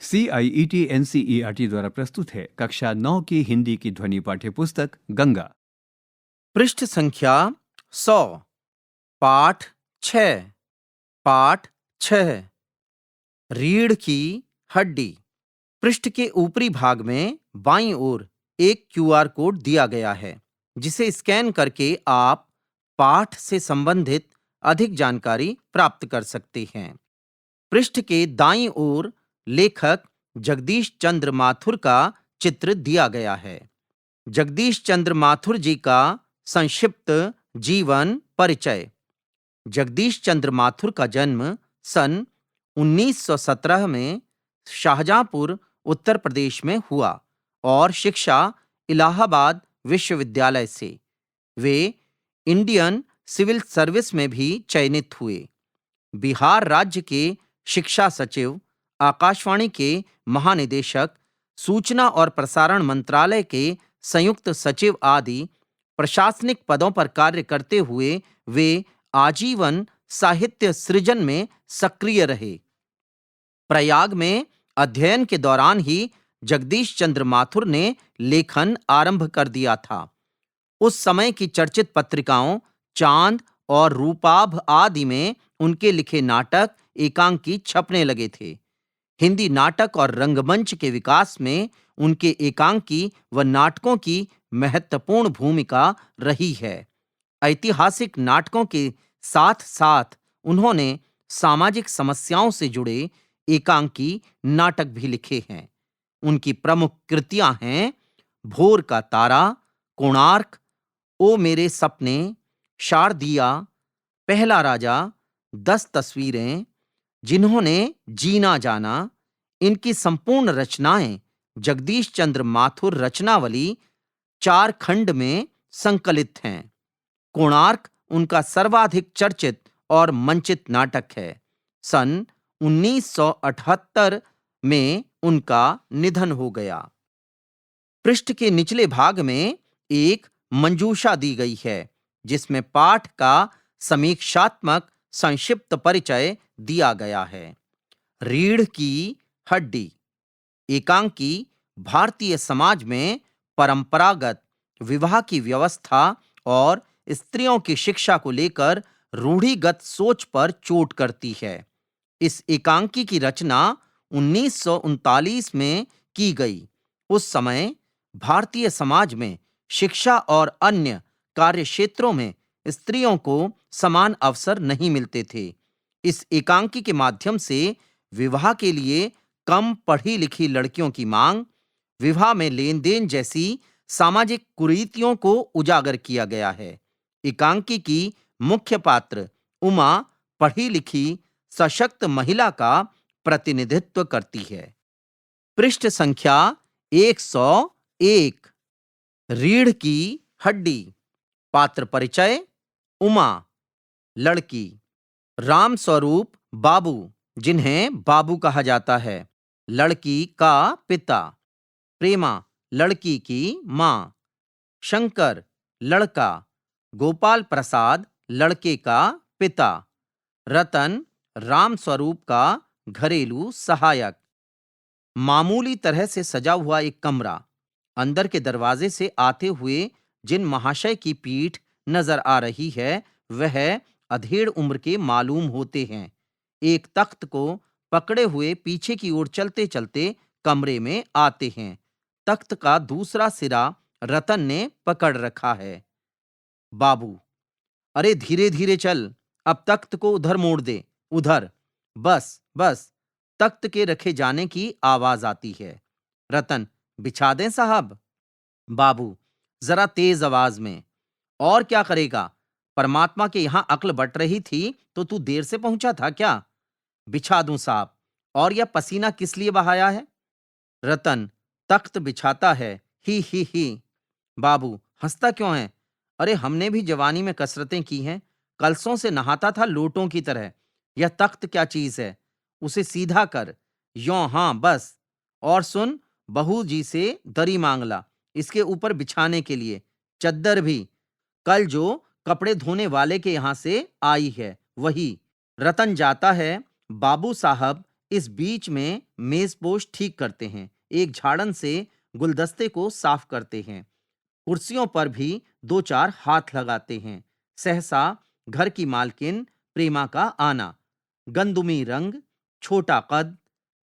CIET NCERT द्वारा प्रस्तुत है कक्षा 9 की हिंदी की ध्वनि पाठ्य पुस्तक गंगा। पृष्ठ संख्या 100। पाठ 6। पाठ 6। रीढ़ की हड्डी। पृष्ठ के ऊपरी भाग में बाईं ओर एक QR कोड दिया गया है, जिसे स्कैन करके आप पाठ से संबंधित अधिक जानकारी प्राप्त कर सकते हैं। पृष्ठ के दाईं ओर लेखक जगदीश चंद्र माथुर का चित्र दिया गया है। जगदीश चंद्र माथुर जी का संक्षिप्त जीवन परिचय। जगदीश चंद्र माथुर का जन्म सन 1917 में शाहजहांपुर, उत्तर प्रदेश में हुआ और शिक्षा इलाहाबाद विश्वविद्यालय से। वे इंडियन सिविल सर्विस में भी चयनित हुए। बिहार राज्य के शिक्षा सचिव, आकाशवाणी के महानिदेशक, सूचना और प्रसारण मंत्रालय के संयुक्त सचिव आदि प्रशासनिक पदों पर कार्य करते हुए वे आजीवन साहित्य सृजन में सक्रिय रहे। प्रयाग में अध्ययन के दौरान ही जगदीश चंद्र माथुर ने लेखन आरंभ कर दिया था। उस समय की चर्चित पत्रिकाओं चांद और रूपाभ आदि में उनके लिखे नाटक, एकांकी छपने लगे थे। हिंदी नाटक और रंगमंच के विकास में उनके एकांकी व नाटकों की महत्वपूर्ण भूमिका रही है। ऐतिहासिक नाटकों के साथ साथ उन्होंने सामाजिक समस्याओं से जुड़े एकांकी नाटक भी लिखे हैं। उनकी प्रमुख कृतियां हैं भोर का तारा, कोणार्क, ओ मेरे सपने, शारदिया, पहला राजा, 10 तस्वीरें, जिन्होंने जीना जाना। इनकी संपूर्ण रचनाएं जगदीश चंद्र माथुर रचनावली 4 खंड में संकलित हैं। कोणार्क उनका सर्वाधिक चर्चित और मंचित नाटक है। सन 1978 में उनका निधन हो गया। पृष्ठ के निचले भाग में एक मंजूषा दी गई है, जिसमें पाठ का समीक्षात्मक संक्षिप्त परिचय दिया गया है। रीढ़ की हड्डी। एकांकी भारतीय समाज में परंपरागत विवाह की व्यवस्था और स्त्रियों की शिक्षा को लेकर रूढ़िगत सोच पर चोट करती है। इस एकांकी की रचना 1939 में की गई। उस समय भारतीय समाज में शिक्षा और अन्य कार्य क्षेत्रों में स्त्रियों को समान अवसर नहीं मिलते थे। इस एकांकी के माध्यम से विवाह के लिए कम पढ़ी लिखी लड़कियों की मांग, विवाह में लेन देन जैसी सामाजिक कुरीतियों को उजागर किया गया है। एकांकी की मुख्य पात्र उमा पढ़ी लिखी सशक्त महिला का प्रतिनिधित्व करती है। पृष्ठ संख्या 101। रीढ़ की हड्डी। पात्र परिचय। उमा लड़की, राम स्वरूप बाबू, जिन्हें बाबू कहा जाता है, लड़की का पिता, प्रेमा लड़की की मां, शंकर लड़का, गोपाल प्रसाद लड़के का पिता, रतन राम स्वरूप का घरेलू सहायक। मामूली तरह से सजा हुआ एक कमरा। अंदर के दरवाजे से आते हुए जिन महाशय की पीठ नजर आ रही है, वह अधेड़ उम्र के मालूम होते हैं। एक तख्त को पकड़े हुए पीछे की ओर चलते चलते कमरे में आते हैं। तख्त का दूसरा सिरा रतन ने पकड़ रखा है। बाबू, अरे धीरे धीरे चल, अब तख्त को उधर मोड़ दे, उधर, बस बस। तख्त के रखे जाने की आवाज आती है। रतन, बिछा दें साहब? बाबू जरा तेज आवाज में, और क्या करेगा, परमात्मा के यहां अक्ल बट रही थी तो तू देर से पहुंचा था क्या? बिछा दूं साहब, और यह पसीना किस लिए बहाया है? रतन तख्त बिछाता है, ही। बाबू हंसता क्यों है? अरे हमने भी जवानी में कसरतें की हैं, कलसों से नहाता था लोटों की तरह। यह तख्त क्या चीज है, उसे सीधा कर, यों, हां बस। और सुन, बहू जी से दरी मांग ला, इसके ऊपर बिछाने के लिए, चद्दर भी, कल जो कपड़े धोने वाले के यहां से आई है वही। रतन जाता है। बाबू साहब इस बीच में मेजपोश ठीक करते हैं, एक झाड़न से गुलदस्ते को साफ करते हैं, कुर्सियों पर भी दो चार हाथ लगाते हैं। सहसा घर की मालकिन प्रेमा का आना। गंदुमी रंग, छोटा कद,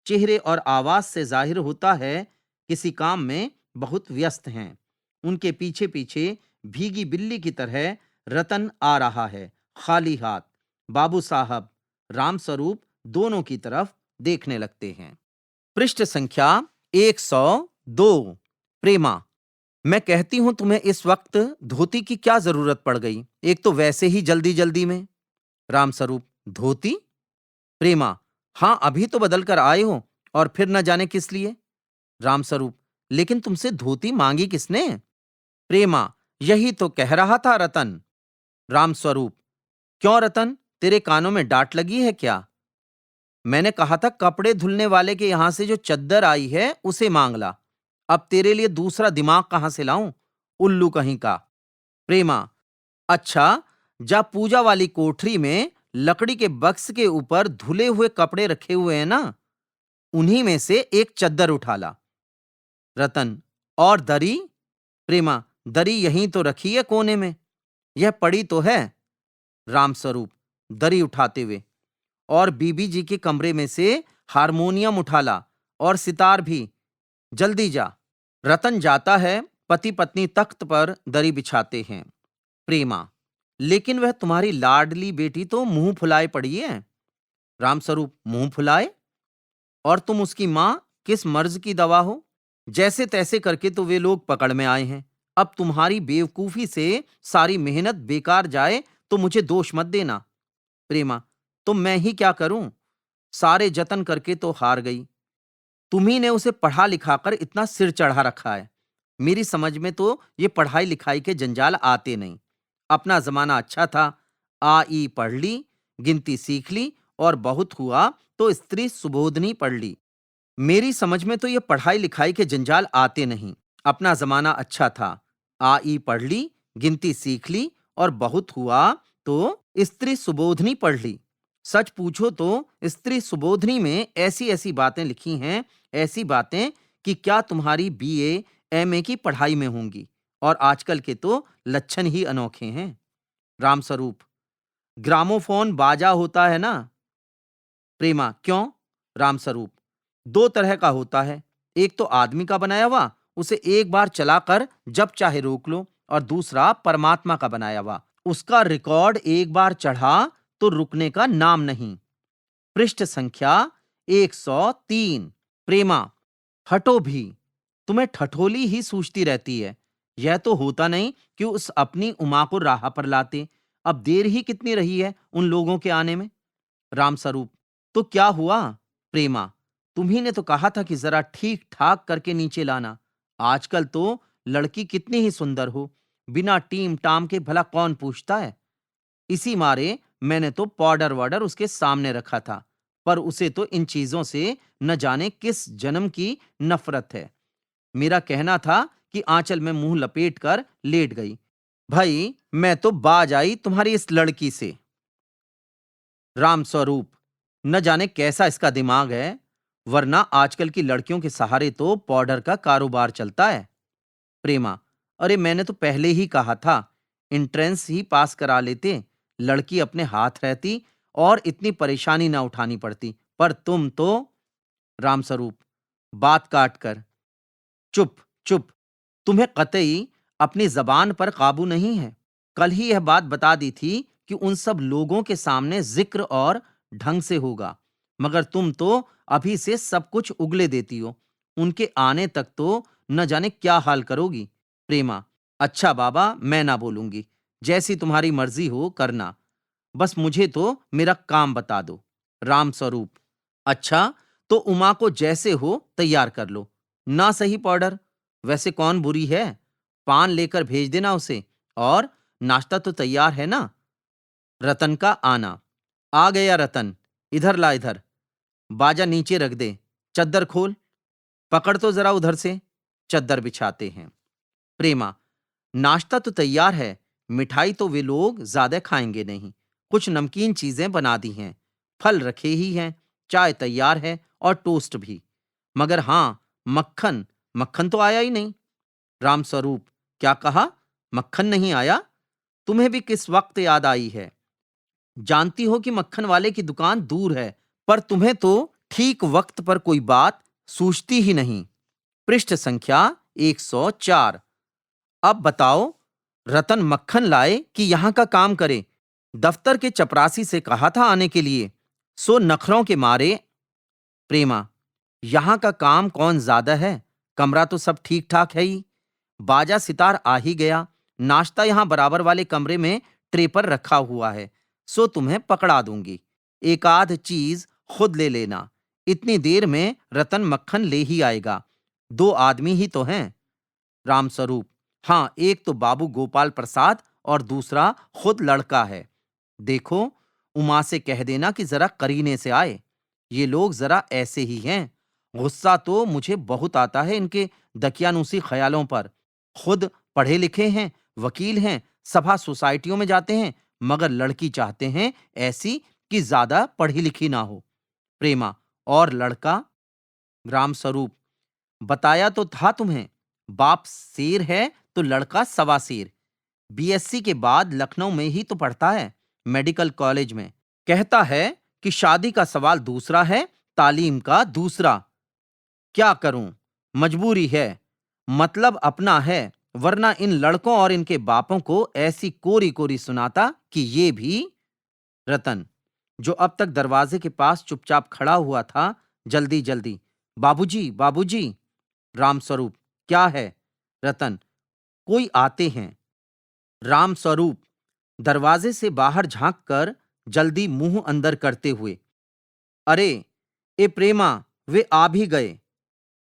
चेहरे और आवाज से जाहिर होता है किसी काम में बहुत व्यस्त हैं। उनके पीछे पीछे भीगी बिल्ली की तरह रतन आ रहा है, खाली हाथ। बाबू साहब राम स्वरूप दोनों की तरफ देखने लगते हैं। पृष्ठ संख्या 102। प्रेमा, मैं कहती हूं तुम्हें इस वक्त धोती की क्या जरूरत पड़ गई, एक तो वैसे ही जल्दी जल्दी में। राम स्वरूप, धोती? प्रेमा, हां, अभी तो बदल कर आए हो और फिर न जाने किस लिए। राम स्वरूप, लेकिन तुमसे धोती मांगी किसने? प्रेमा, यही तो कह रहा था रतन। राम स्वरूप, क्यों रतन, तेरे कानों में डांट लगी है क्या? मैंने कहा था कपड़े धुलने वाले के यहां से जो चद्दर आई है उसे मांग ला। अब तेरे लिए दूसरा दिमाग कहां से लाऊं, उल्लू कहीं का। प्रेमा, अच्छा, जा पूजा वाली कोठरी में लकड़ी के बक्स के ऊपर धुले हुए कपड़े रखे हुए हैं ना, उन्हीं में से एक चद्दर उठा ला। रतन, और दरी? प्रेमा, दरी यहीं तो रखी है कोने में, यह पड़ी तो है। राम स्वरूप दरी उठाते हुए, और बीबी जी के कमरे में से हारमोनियम उठा ला और सितार भी, जल्दी जा। रतन जाता है, पति पत्नी तख्त पर दरी बिछाते हैं। प्रेमा, लेकिन वह तुम्हारी लाडली बेटी तो मुंह फुलाए पड़ी है। रामस्वरूप, मुंह फुलाए? और तुम उसकी मां किस मर्ज की दवा हो? जैसे तैसे करके तो वे लोग पकड़ में आए हैं। अब तुम्हारी बेवकूफी से सारी मेहनत बेकार जाए तो मुझे दोष मत देना। प्रेमा, तो मैं ही क्या करूं, सारे जतन करके तो हार गई। तुम्ही ने उसे पढ़ा लिखाकर इतना सिर चढ़ा रखा है। मेरी समझ में तो ये पढ़ाई लिखाई के जंजाल आते नहीं। अपना जमाना अच्छा था, आ ई पढ़ ली, गिनती सीख ली, और बहुत हुआ तो स्त्री सुबोधनी पढ़ ली। मेरी समझ में तो ये पढ़ाई लिखाई के जंजाल आते नहीं। अपना जमाना अच्छा था, आ ई पढ़ ली, गिनती सीख ली, और बहुत हुआ तो स्त्री सुबोधनी पढ़ ली। सच पूछो तो स्त्री सुबोधनी में ऐसी ऐसी बातें लिखी हैं, ऐसी बातें कि क्या तुम्हारी बीए एमए की पढ़ाई में होंगी। और आजकल के तो लक्षण ही अनोखे हैं। रामस्वरूप, ग्रामोफोन बाजा होता है ना? प्रेमा, क्यों? रामस्वरूप, दो तरह का होता है, एक तो आदमी का बनाया हुआ, उसे एक बार चलाकर जब चाहे रोक लो, और दूसरा परमात्मा का बनाया हुआ, उसका रिकॉर्ड एक बार चढ़ा तो रुकने का नाम नहीं। पृष्ठ संख्या 103। प्रेमा, हटो भी, तुम्हें ठठोली ही सूझती रहती है। यह तो होता नहीं कि उस अपनी उमा को राह पर लाते। अब देर ही कितनी रही है उन लोगों के आने में। रामस्वरूप, तो क्या हुआ? प्रेमा, तुम्ही ने तो कहा था कि जरा ठीक ठाक करके नीचे लाना। आजकल तो लड़की कितनी ही सुंदर हो, बिना टीम टाम के भला कौन पूछता है। इसी मारे मैंने तो पाउडर वाडर उसके सामने रखा था, पर उसे तो इन चीजों से न जाने किस जन्म की नफरत है। मेरा कहना था कि आंचल में मुंह लपेट कर लेट गई। भाई, मैं तो बाज आई तुम्हारी इस लड़की से। राम स्वरूप, न जाने कैसा इसका दिमाग है, वरना आजकल की लड़कियों के सहारे तो पाउडर का कारोबार चलता है। प्रेमा, अरे मैंने तो पहले ही कहा था, एंट्रेंस ही पास करा लेते, लड़की अपने हाथ रहती और इतनी परेशानी ना उठानी पड़ती। पर तुम तो। रामस्वरूप बात काट कर, चुप चुप, तुम्हें कतई अपनी जबान पर काबू नहीं है। कल ही यह बात बता दी थी कि उन सब लोगों के सामने जिक्र और ढंग से होगा, मगर तुम तो अभी से सब कुछ उगले देती हो। उनके आने तक तो न जाने क्या हाल करोगी। प्रेमा, अच्छा बाबा, मैं ना बोलूंगी, जैसी तुम्हारी मर्जी हो करना, बस मुझे तो मेरा काम बता दो। राम स्वरूप, अच्छा, तो उमा को जैसे हो तैयार कर लो। ना सही पाउडर, वैसे कौन बुरी है, पान लेकर भेज देना उसे, और नाश्ता तो तैयार है ना। रतन का आना। आ गया रतन, इधर ला इधर, बाजा नीचे रख दे, चद्दर खोल, पकड़ तो जरा उधर से। चद्दर बिछाते हैं। प्रेमा, नाश्ता तो तैयार है, मिठाई तो वे लोग ज्यादा खाएंगे नहीं, कुछ नमकीन चीजें बना दी हैं, फल रखे ही हैं, चाय तैयार है और टोस्ट भी। मगर हाँ, मक्खन मक्खन तो आया ही नहीं। रामस्वरूप, क्या कहा? मक्खन नहीं आया? तुम्हें भी किस वक्त याद आई है? जानती हो कि मक्खन वाले की दुकान दूर है, पर तुम्हें तो ठीक वक्त पर कोई बात सूझती ही नहीं। पृष्ठ संख्या 104। अब बताओ, रतन मक्खन लाए कि यहाँ का काम करे? दफ्तर के चपरासी से कहा था आने के लिए, सो नखरों के मारे। प्रेमा, यहाँ का काम कौन ज्यादा है? कमरा तो सब ठीक ठाक है ही। बाजा सितार आ ही गया। नाश्ता यहाँ बराबर वाले कमरे में ट्रे पर रखा हुआ है, सो तुम्हें पकड़ा दूंगी। एक आध चीज खुद ले लेना। इतनी देर में रतन मक्खन ले ही आएगा। 2 आदमी ही तो हैं। रामस्वरूप, हाँ, एक तो बाबू गोपाल प्रसाद और दूसरा खुद लड़का है। देखो, उमा से कह देना कि जरा करीने से आए। ये लोग जरा ऐसे ही हैं। गुस्सा तो मुझे बहुत आता है इनके दकियानूसी ख्यालों पर। खुद पढ़े लिखे हैं, वकील हैं, सभा सोसाइटियों में जाते हैं, मगर लड़की चाहते हैं ऐसी कि ज्यादा पढ़ी लिखी ना हो। प्रेमा, और लड़का? रामस्वरूप, बताया तो था तुम्हें, बाप शेर है तो लड़का सवा शेर। बीएससी के बाद लखनऊ में ही तो पढ़ता है, मेडिकल कॉलेज में। कहता है कि शादी का सवाल दूसरा है, तालीम का दूसरा। क्या करूं, मजबूरी है। मतलब अपना है, वरना इन लड़कों और इनके बापों को ऐसी कोरी कोरी सुनाता कि ये भी। रतन, जो अब तक दरवाजे के पास चुपचाप खड़ा हुआ था, जल्दी जल्दी, बाबूजी बाबूजी। रामस्वरूप, क्या है? रतन, कोई आते हैं। रामस्वरूप, दरवाजे से बाहर झांक कर जल्दी मुंह अंदर करते हुए, अरे ए प्रेमा, वे आ भी गए।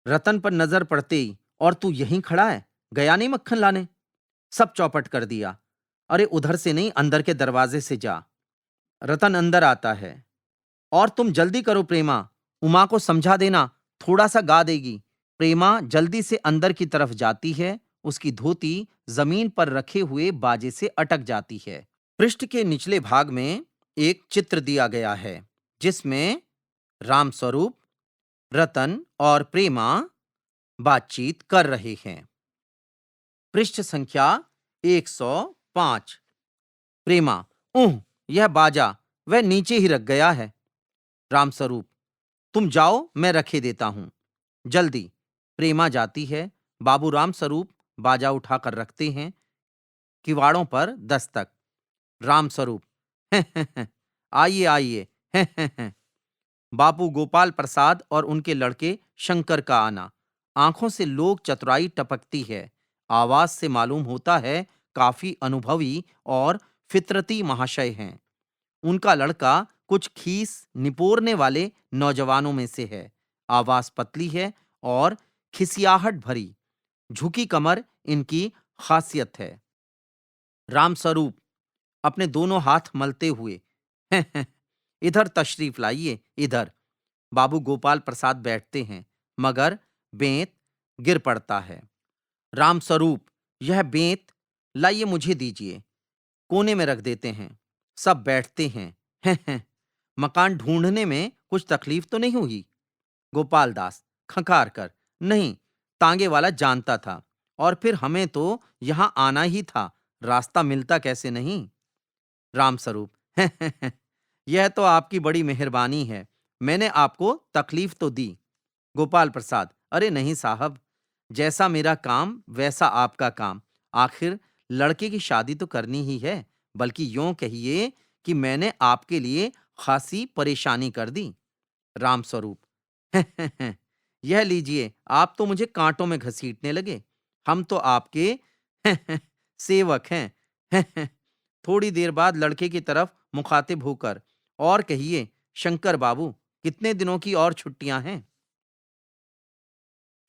रतन पर नजर पड़ते ही, और तू यहीं खड़ा है, गया नहीं मक्खन लाने? सब चौपट कर दिया। अरे उधर से नहीं, अंदर के दरवाजे से जा। रतन अंदर आता है। और तुम जल्दी करो प्रेमा, उमा को समझा देना, थोड़ा सा गा देगी। प्रेमा जल्दी से अंदर की तरफ जाती है। उसकी धोती जमीन पर रखे हुए बाजे से अटक जाती है। पृष्ठ के निचले भाग में एक चित्र दिया गया है, जिसमें रामस्वरूप, रतन और प्रेमा बातचीत कर रहे हैं। पृष्ठ संख्या 105। प्रेमा, ऊह, यह बाजा वह नीचे ही रख गया है। रामस्वरूप, तुम जाओ, मैं रखे देता हूं। जल्दी। प्रेमा जाती है। बाबू रामस्वरूप बाजा उठाकर रखते हैं। किवाड़ों पर दस्तक। रामस्वरूप, आइए आइए। बापू गोपाल प्रसाद और उनके लड़के शंकर का आना। आंखों से लोग चतुराई टपकती है। आवाज से मालूम होता है काफी अनुभवी और फितरती महाशय हैं। उनका लड़का कुछ खीस निपोरने वाले नौजवानों में से है। आवाज पतली है और खिसियाहट भरी। झुकी कमर इनकी खासियत है। रामस्वरूप, अपने दोनों हाथ मलते हुए, इधर तशरीफ लाइए, इधर। बाबू गोपाल प्रसाद बैठते हैं, मगर बेंत गिर पड़ता है। रामस्वरूप, यह बेंत लाइए, मुझे दीजिए। कोने में रख देते हैं। सब बैठते हैं। मकान ढूंढने में कुछ तकलीफ तो नहीं हुई? गोपाल दास खंखार कर, नहीं, तांगे वाला जानता था, और फिर हमें तो यहां आना ही था, रास्ता मिलता कैसे नहीं। रामस्वरूप, यह तो आपकी बड़ी मेहरबानी है, मैंने आपको तकलीफ तो दी। गोपाल प्रसाद, अरे नहीं साहब, जैसा मेरा काम वैसा आपका काम। आखिर लड़के की शादी तो करनी ही है, बल्कि यूं कहिए कि मैंने आपके लिए खासी परेशानी कर दी। रामस्वरूप, यह लीजिए, आप तो मुझे कांटों में घसीटने लगे। हम तो आपके सेवक हैं। थोड़ी देर बाद लड़के की तरफ मुखातिब होकर, और कहिए शंकर बाबू, कितने दिनों की और छुट्टियां हैं?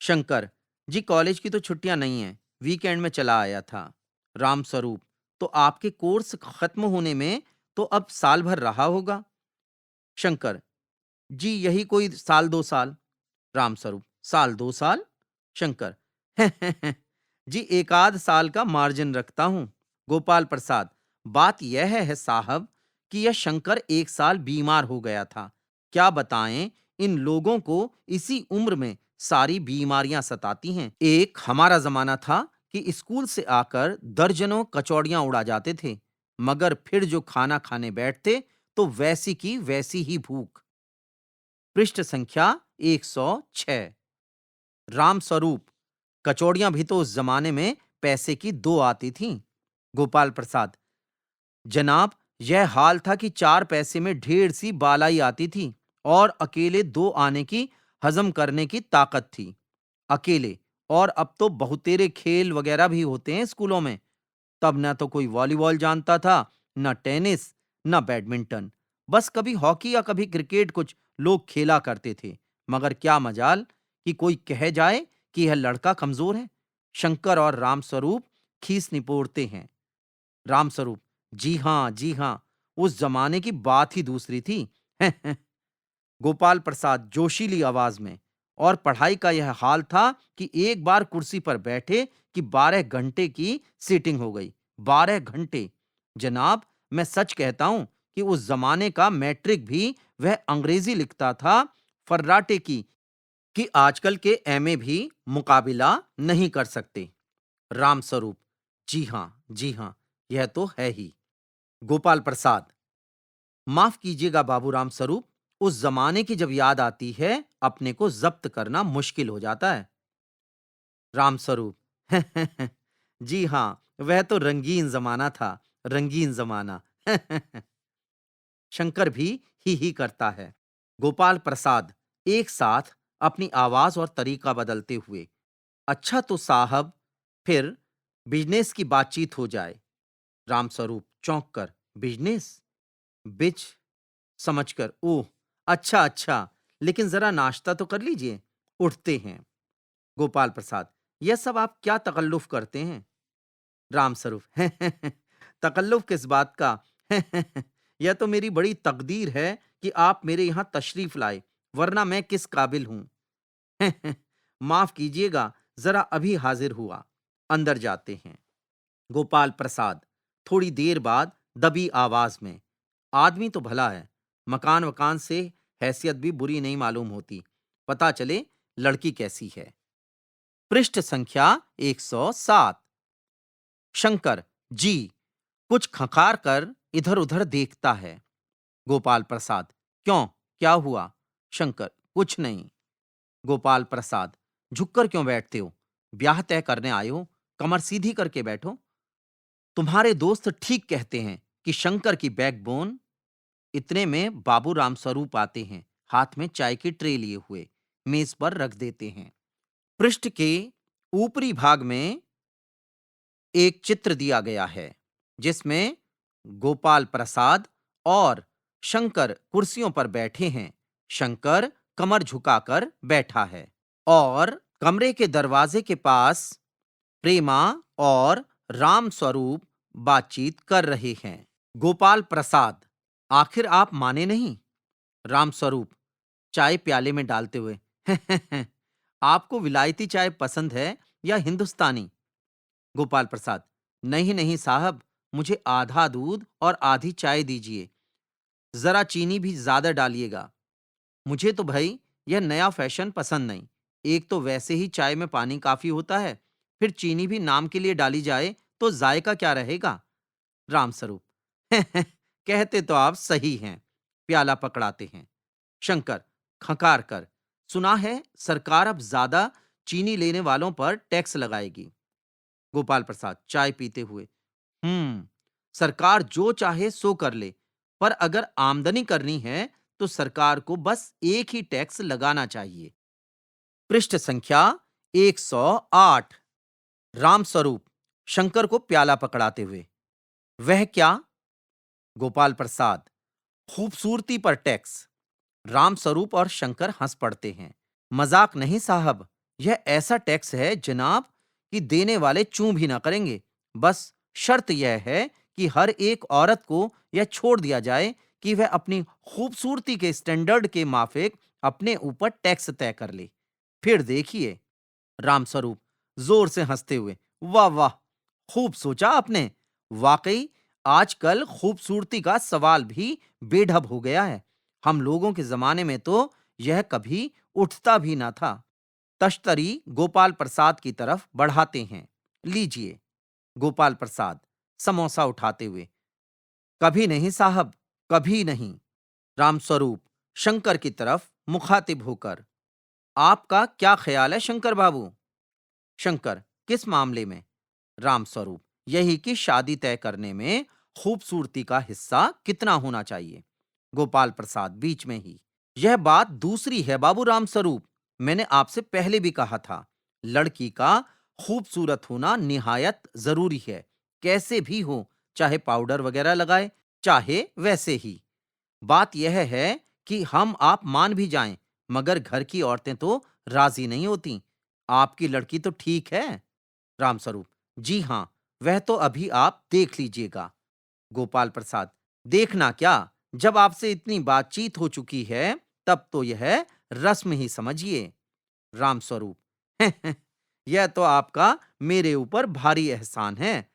शंकर जी, कॉलेज की तो छुट्टियां नहीं हैं, वीकेंड में चला आया था। रामस्वरूप, तो आपके कोर्स खत्म होने में तो अब साल भर रहा होगा। शंकर जी, यही कोई साल 2 साल। रामस्वरूप, साल 2 साल? शंकर, जी, एक आध साल का मार्जिन रखता हूं। गोपाल प्रसाद, बात यह है साहब कि यह शंकर 1 साल बीमार हो गया था, क्या बताएं, इन लोगों को इसी उम्र में सारी बीमारियां सताती हैं। एक हमारा जमाना था कि स्कूल से आकर दर्जनों कचौड़ियां उड़ा जाते थे, मगर फिर जो खाना खाने बैठते तो वैसी की वैसी ही भूख। पृष्ठ संख्या 106। राम स्वरूप, कचौड़ियां भी तो उस जमाने में पैसे की 2 आती थीं। गोपाल प्रसाद, जनाब, यह हाल था कि 4 पैसे में ढेर सी बालाई आती थी और अकेले 2 आने की हजम करने की ताकत थी। अकेले। और अब तो बहुतेरे खेल वगैरह भी होते हैं स्कूलों में। तब न तो कोई वॉलीबॉल जानता था, न टेनिस, न बैडमिंटन। बस कभी हॉकी या कभी क्रिकेट कुछ लोग खेला करते थे। मगर क्या मजाल कि कोई कह जाए कि यह लड़का कमजोर है। शंकर और रामस्वरूप खीस निपोड़ते हैं। रामस्वरूप, जी हाँ, जी हाँ, उस जमाने की बात ही दूसरी थी। गोपाल प्रसाद जोशीली आवाज में, और पढ़ाई का यह हाल था कि एक बार कुर्सी पर बैठे कि 12 घंटे की सीटिंग हो गई। 12 घंटे। जनाब, मैं सच कहता हूं कि उस जमाने का मैट्रिक भी वह अंग्रेजी लिखता था फर्राटे की, कि आजकल के एमए भी मुकाबिला नहीं कर सकते। रामस्वरूप, जी हाँ, जी हाँ, यह तो है ही। गोपाल प्रसाद, माफ कीजिएगा बाबूराम स्वरूप, उस जमाने की जब याद आती है अपने को जब्त करना मुश्किल हो जाता है। रामस्वरूप, जी हाँ, वह तो रंगीन जमाना था, रंगीन जमाना। शंकर भी ही करता है। गोपाल प्रसाद एक साथ अपनी आवाज और तरीका बदलते हुए, अच्छा तो साहब, फिर बिजनेस की बातचीत हो जाए। रामस्वरूप चौंक कर, बिजनेस? बिच समझकर, ओह, अच्छा अच्छा, लेकिन जरा नाश्ता तो कर लीजिए। उठते हैं। गोपाल प्रसाद, यह सब आप क्या तकल्लुफ करते हैं? रामस्वरूप, तकल्लुफ किस बात का? यह तो मेरी बड़ी तकदीर है कि आप मेरे यहां तशरीफ लाए, वरना मैं किस काबिल हूं। माफ कीजिएगा, जरा अभी हाजिर हुआ। अंदर जाते हैं। गोपाल प्रसाद थोड़ी देर बाद दबी आवाज में, आदमी तो भला है, मकान वकान से हैसियत भी बुरी नहीं मालूम होती, पता चले लड़की कैसी है। पृष्ठ संख्या 107। शंकर, जी, कुछ खखार कर इधर उधर देखता है। गोपाल प्रसाद, क्यों, क्या हुआ? शंकर, कुछ नहीं। गोपाल प्रसाद, झुककर क्यों बैठते हो? ब्याह तय करने आए हो, कमर सीधी करके बैठो। तुम्हारे दोस्त ठीक कहते हैं कि शंकर की बैकबोन। इतने में बाबू रामस्वरूप आते हैं, हाथ में चाय की ट्रे लिए हुए, मेज पर रख देते हैं। पृष्ठ के ऊपरी भाग में एक चित्र दिया गया है, जिसमें गोपाल प्रसाद और शंकर कुर्सियों पर बैठे हैं। शंकर कमर झुकाकर बैठा है और कमरे के दरवाजे के पास प्रेमा और राम स्वरूप बातचीत कर रहे हैं। गोपाल प्रसाद, आखिर आप माने नहीं? राम स्वरूप चाय प्याले में डालते हुए, आपको विलायती चाय पसंद है या हिंदुस्तानी? गोपाल प्रसाद, नहीं नहीं साहब, मुझे आधा दूध और आधी चाय दीजिए, जरा चीनी भी ज्यादा डालिएगा। मुझे तो भाई यह नया फैशन पसंद नहीं। एक तो वैसे ही चाय में पानी काफी होता है, फिर चीनी भी नाम के लिए डाली जाए तो जायका क्या रहेगा? रामस्वरूप, कहते तो आप सही हैं। प्याला पकड़ाते हैं। शंकर खकार कर, सुना है सरकार अब ज्यादा चीनी लेने वालों पर टैक्स लगाएगी। गोपाल प्रसाद चाय पीते हुए, सरकार जो चाहे सो कर ले, पर अगर आमदनी करनी है तो सरकार को बस एक ही टैक्स लगाना चाहिए। पृष्ठ संख्या 108। रामस्वरूप शंकर को प्याला पकड़ाते हुए, वह क्या? गोपाल प्रसाद, खूबसूरती पर टैक्स। रामस्वरूप और शंकर हंस पड़ते हैं। मजाक नहीं साहब, यह ऐसा टैक्स है जनाब कि देने वाले चूं भी ना करेंगे। बस शर्त यह है कि हर एक औरत को यह छोड़ दिया जाए कि वह अपनी खूबसूरती के स्टैंडर्ड के माफिक अपने ऊपर टैक्स तय कर ले। फिर देखिए। रामस्वरूप जोर से हंसते हुए, वाह वाह, खूब सोचा आपने। वाकई आजकल खूबसूरती का सवाल भी बेढब हो गया है। हम लोगों के जमाने में तो यह कभी उठता भी ना था। तश्तरी गोपाल प्रसाद की तरफ बढ़ाते हैं। लीजिए। गोपाल प्रसाद समोसा उठाते हुए, कभी नहीं साहब, कभी नहीं। रामस्वरूप शंकर की तरफ मुखातिब होकर, आपका क्या ख्याल है शंकर बाबू? शंकर, किस मामले में? रामस्वरूप, यही कि शादी तय करने में खूबसूरती का हिस्सा कितना होना चाहिए। गोपाल प्रसाद बीच में ही, यह बात दूसरी है बाबू रामस्वरूप। मैंने आपसे पहले भी कहा था, लड़की का खूबसूरत होना निहायत जरूरी है, कैसे भी हो, चाहे पाउडर वगैरह लगाए, चाहे वैसे ही। बात यह है कि हम आप मान भी जाएं, मगर घर की औरतें तो राजी नहीं होती। आपकी लड़की तो ठीक है। रामस्वरूप, जी हां, वह तो अभी आप देख लीजिएगा। गोपाल प्रसाद, देखना क्या, जब आपसे इतनी बातचीत हो चुकी है तब तो यह रस्म ही समझिए। रामस्वरूप, यह तो आपका मेरे ऊपर भारी एहसान है।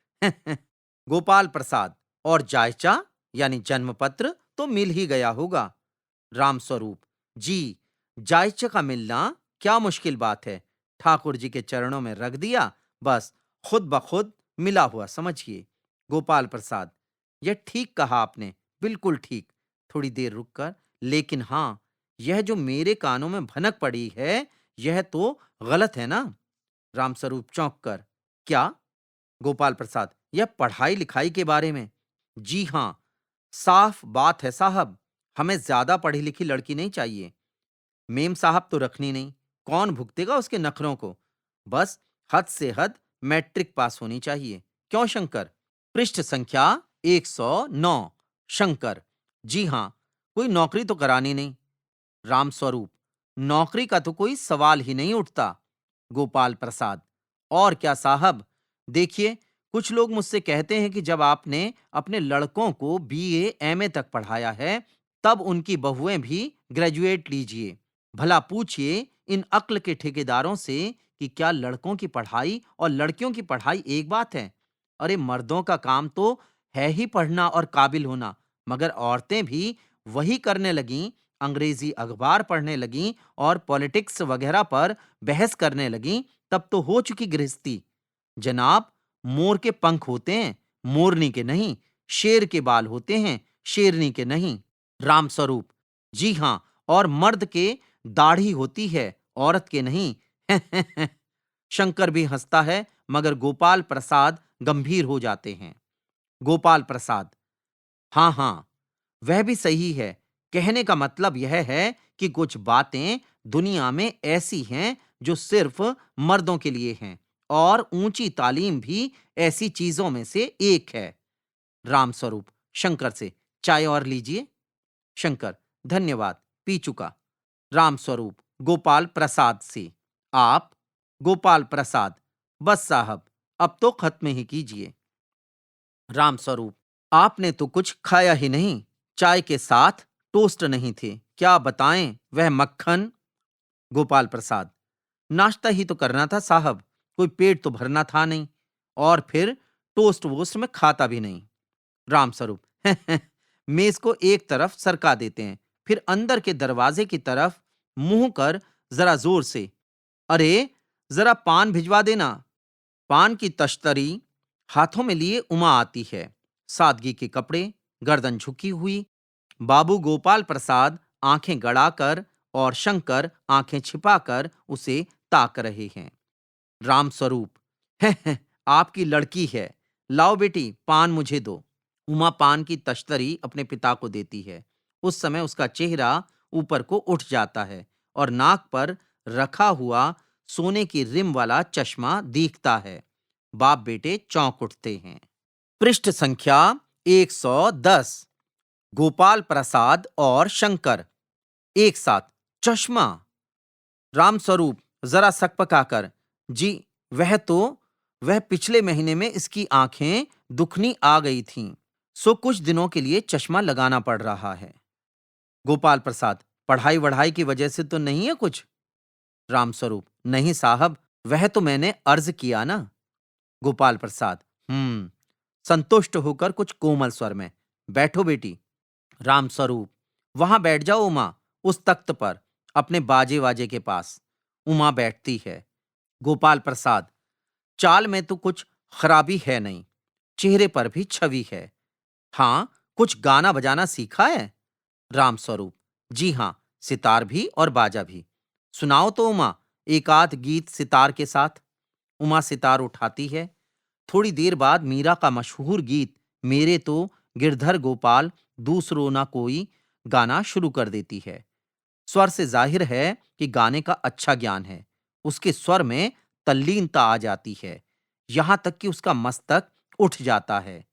गोपाल प्रसाद, और जायचा यानी जन्मपत्र तो मिल ही गया होगा। रामस्वरूप, जी, जायचे का मिलना क्या मुश्किल बात है। ठाकुर जी के चरणों में रख दिया, बस खुद ब खुद मिला हुआ समझिए। गोपाल प्रसाद, यह ठीक कहा आपने, बिल्कुल ठीक। थोड़ी देर रुककर, लेकिन हाँ, यह जो मेरे कानों में भनक पड़ी है, यह तो गलत है ना? रामस्वरूप चौंक कर, क्या? गोपाल प्रसाद, यह पढ़ाई लिखाई के बारे में। जी हां, साफ बात है साहब, हमें ज्यादा पढ़ी लिखी लड़की नहीं चाहिए। मेम साहब तो रखनी नहीं, कौन भुगतेगा उसके नखरों को? बस हद से हद मैट्रिक पास होनी चाहिए। क्यों शंकर? पृष्ठ संख्या 109। शंकर, जी हां, कोई नौकरी तो करानी नहीं। रामस्वरूप, नौकरी का तो कोई सवाल ही नहीं उठता। गोपाल प्रसाद, और क्या साहब? देखिए, कुछ लोग मुझसे कहते हैं कि जब आपने अपने लड़कों को बीए एमए तक पढ़ाया है, तब उनकी बहुएं भी ग्रेजुएट लीजिए। भला पूछिए इन अक्ल के ठेकेदारों से कि क्या लड़कों की पढ़ाई और लड़कियों की पढ़ाई एक बात है? अरे, मर्दों का काम तो है ही पढ़ना और काबिल होना, मगर औरतें भी वही करने लगीं, अंग्रेजी अखबार पढ़ने लगीं और पॉलिटिक्स वगैरह पर बहस करने लगीं, तब तो हो चुकी गृहस्थी। जनाब, मोर के पंख होते हैं, मोरनी के नहीं। शेर के बाल होते हैं, शेरनी के नहीं। रामस्वरूप, जी हां, और मर्द के दाढ़ी होती है, औरत के नहीं। शंकर भी हंसता है, मगर गोपाल प्रसाद गंभीर हो जाते हैं। गोपाल प्रसाद, हाँ हाँ, वह भी सही है। कहने का मतलब यह है कि कुछ बातें दुनिया में ऐसी हैं जो सिर्फ मर्दों के लिए हैं, और ऊंची तालीम भी ऐसी चीजों में से एक है। रामस्वरूप शंकर से, चाय और लीजिए। शंकर, धन्यवाद, पी चुका। रामस्वरूप गोपाल प्रसाद से, आप? गोपाल प्रसाद, बस साहब, अब तो खत्म ही कीजिए। रामस्वरूप, आपने तो कुछ खाया ही नहीं, चाय के साथ टोस्ट नहीं थे, क्या बताएं वह मक्खन। गोपाल प्रसाद, नाश्ता ही तो करना था साहब, कोई पेट तो भरना था नहीं, और फिर टोस्ट वोस्ट में खाता भी नहीं। रामस्वरूप, मेज को एक तरफ सरका देते हैं, फिर अंदर के दरवाजे की तरफ मुंह कर जरा जोर से, अरे, जरा पान भिजवा देना। पान की तश्तरी हाथों में लिए उमा आती है, सादगी के कपड़े, गर्दन झुकी हुई। बाबू गोपाल प्रसाद आंखें गड़ाकर और शंकर आंखें छिपाकर उसे ताक रहे हैं। रामस्वरूप, है, आपकी लड़की है, लाओ बेटी, पान मुझे दो। उमा पान की तश्तरी अपने पिता को देती है। उस समय उसका चेहरा ऊपर को उठ जाता है और नाक पर रखा हुआ सोने की रिम वाला चश्मा दिखता है। बाप बेटे चौंक उठते हैं। पृष्ठ संख्या 110। गोपाल प्रसाद और शंकर एक साथ, चश्मा। रामस्वरूप जरा सकपकाकर, जी, वह पिछले महीने में इसकी आंखें दुखनी आ गई थीं, सो कुछ दिनों के लिए चश्मा लगाना पड़ रहा है। गोपाल प्रसाद, पढ़ाई वढ़ाई की वजह से तो नहीं है कुछ? रामस्वरूप, नहीं साहब, वह तो मैंने अर्ज किया ना। गोपाल प्रसाद, संतुष्ट होकर कुछ कोमल स्वर में, बैठो बेटी। रामस्वरूप, वहां बैठ जाओ उमा, उस तख्त पर, अपने बाजे वाजे के पास। उमा बैठती है। गोपाल प्रसाद, चाल में तो कुछ खराबी है नहीं, चेहरे पर भी छवि है। हाँ, कुछ गाना बजाना सीखा है? रामस्वरूप, जी हाँ, सितार भी और बाजा भी। सुनाओ तो उमा, एक आध गीत सितार के साथ। उमा सितार उठाती है। थोड़ी देर बाद मीरा का मशहूर गीत मेरे तो गिरधर गोपाल दूसरो ना कोई गाना शुरू कर देती है। स्वर से जाहिर है कि गाने का अच्छा ज्ञान है। उसके स्वर में तल्लीनता आ जाती है, यहां तक कि उसका मस्तक उठ जाता है।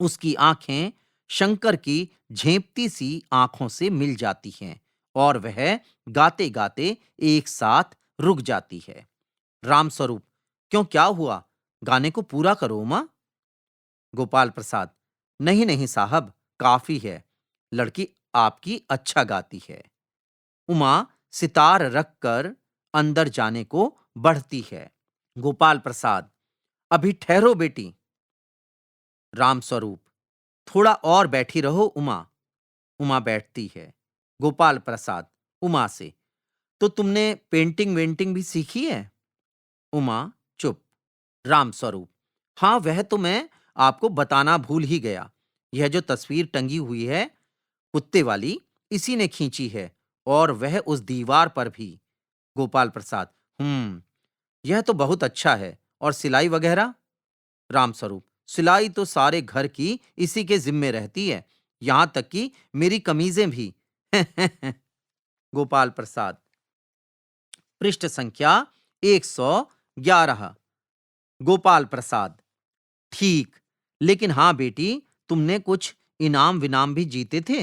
उसकी आंखें शंकर की झेंपती सी आंखों से मिल जाती हैं और वह गाते गाते एक साथ रुक जाती है। रामस्वरूप, क्यों, क्या हुआ? गाने को पूरा करो मां। गोपाल प्रसाद, नहीं नहीं साहब, काफी है। लड़की आपकी अच्छा गाती है। उमा सितार रखकर अंदर जाने को बढ़ती है। गोपाल प्रसाद, अभी ठहरो बेटी। रामस्वरूप, थोड़ा और बैठी रहो उमा। उमा बैठती है। गोपाल प्रसाद उमा से, तो तुमने पेंटिंग वेंटिंग भी सीखी है? उमा चुप। रामस्वरूप, हाँ, वह तो मैं आपको बताना भूल ही गया। यह जो तस्वीर टंगी हुई है कुत्ते वाली, इसी ने खींची है, और वह उस दीवार पर भी। गोपाल प्रसाद, यह तो बहुत अच्छा है। और सिलाई वगैरह? रामस्वरूप, सिलाई तो सारे घर की इसी के जिम्मे रहती है, यहां तक कि मेरी कमीजें भी। गोपाल प्रसाद, पृष्ठ संख्या 111। गोपाल प्रसाद, ठीक, लेकिन हाँ बेटी, तुमने कुछ इनाम विनाम भी जीते थे।